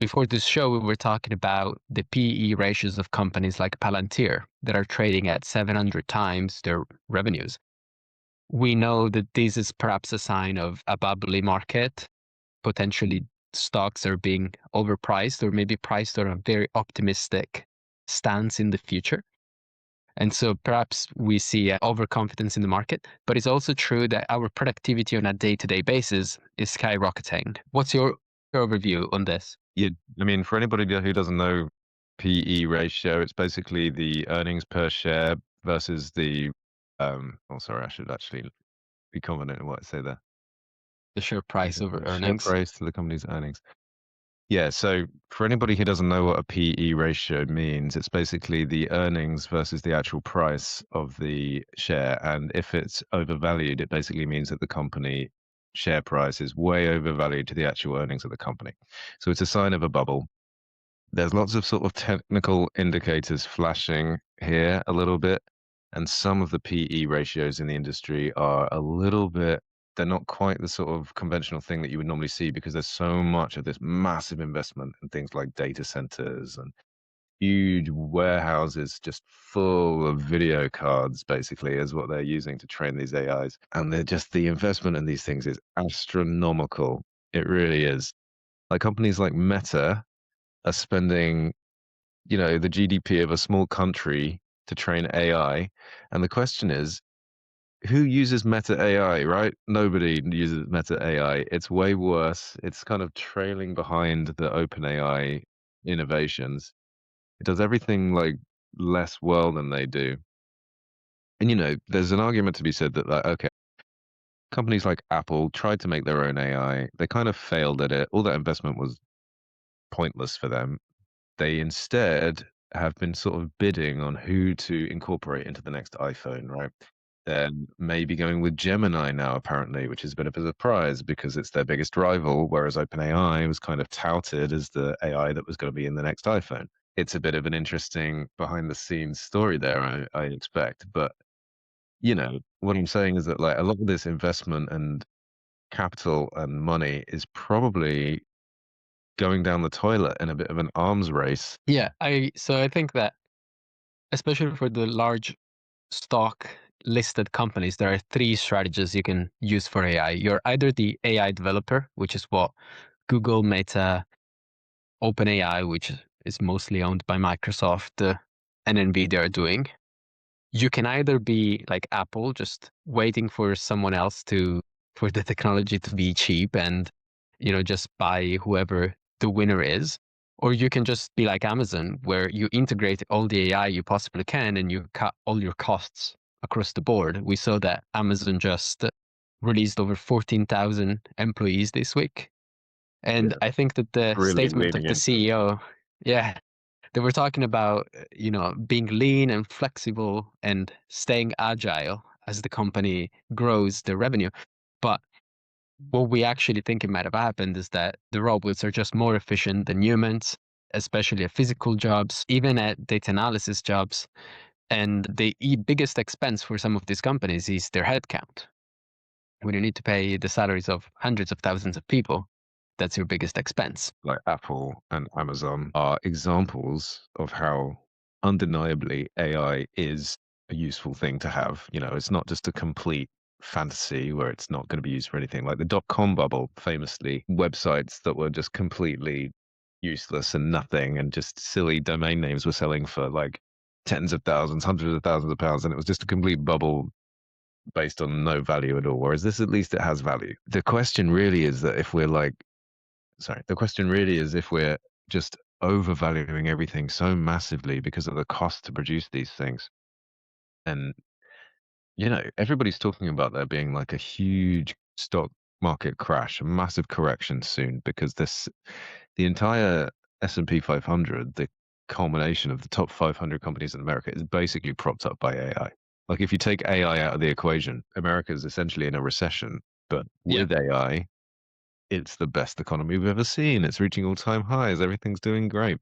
Before this show, we were talking about the PE ratios of companies like Palantir that are trading at 700 times their revenues. We know that this is perhaps a sign of a bubbly market. Potentially, stocks are being overpriced or maybe priced on a very optimistic stance in the future. And so perhaps we see overconfidence in the market, but it's also true that our productivity on a day to day basis is skyrocketing. What's your overview on this? Yeah, I mean, for anybody who doesn't know PE ratio, it's basically the earnings per share versus the, oh, sorry, I should actually be confident in what I say there. The share price over The share earnings? price to the company's earnings. Yeah, so for anybody who doesn't know what a PE ratio means, it's basically the earnings versus the actual price of the share. And if it's overvalued, it basically means that the company share price is way overvalued to the actual earnings of the company. So it's a sign of a bubble. There's lots of sort of technical indicators flashing here a little bit, and some of the PE ratios in the industry are a little bit they're not quite the sort of conventional thing that you would normally see because there's so much of this massive investment in things like data centers and huge warehouses just full of video cards, basically, is what they're using to train these AIs. And they're just the investment in these things is astronomical. It really is. Like companies like Meta are spending, the GDP of a small country to train AI. And the question is, who uses Meta AI, right? Nobody uses Meta AI. It's way worse. It's kind of trailing behind the OpenAI innovations. It does everything like less well than they do. And there's an argument to be said that like, okay, companies like Apple tried to make their own AI. They kind of failed at it. All that investment was pointless for them. They instead have been sort of bidding on who to incorporate into the next iPhone, right? They're maybe going with Gemini now, apparently, which is a bit of a surprise because it's their biggest rival, whereas OpenAI was kind of touted as the AI that was going to be in the next iPhone. It's a bit of an interesting behind the scenes story there, I expect. But, what I'm saying is that like a lot of this investment and capital and money is probably going down the toilet in a bit of an arms race. Yeah, I think that especially for the large stock listed companies, there are three strategies you can use for AI. You're either the AI developer, which is what Google, Meta, OpenAI, which is mostly owned by Microsoft, and Nvidia are doing. You can either be like Apple, just waiting for someone else for the technology to be cheap and, just buy whoever the winner is. Or you can just be like Amazon, where you integrate all the AI you possibly can and you cut all your costs across the board. We saw that Amazon just released over 14,000 employees this week. And Yeah. I think that the Really statement of leaning the into it. CEO, yeah, they were talking about, being lean and flexible and staying agile as the company grows their revenue. But what we actually think it might have happened is that the robots are just more efficient than humans, especially at physical jobs, even at data analysis jobs. And the biggest expense for some of these companies is their headcount. When you need to pay the salaries of hundreds of thousands of people, that's your biggest expense. Like Apple and Amazon are examples of how undeniably AI is a useful thing to have. It's not just a complete fantasy where it's not going to be used for anything. Like the dot-com bubble, famously, websites that were just completely useless and nothing, and just silly domain names were selling for like tens of thousands, hundreds of thousands of pounds, and it was just a complete bubble based on no value at all. Whereas this, at least it has value. The question really is that if we're like Sorry. The question really is if we're just overvaluing everything so massively because of the cost to produce these things. And, everybody's talking about there being like a huge stock market crash, a massive correction soon because the entire S&P 500, the culmination of the top 500 companies in America is basically propped up by AI. Like if you take AI out of the equation, America is essentially in a recession, but Yeah. with AI, it's the best economy we've ever seen. It's reaching all-time highs. Everything's doing great.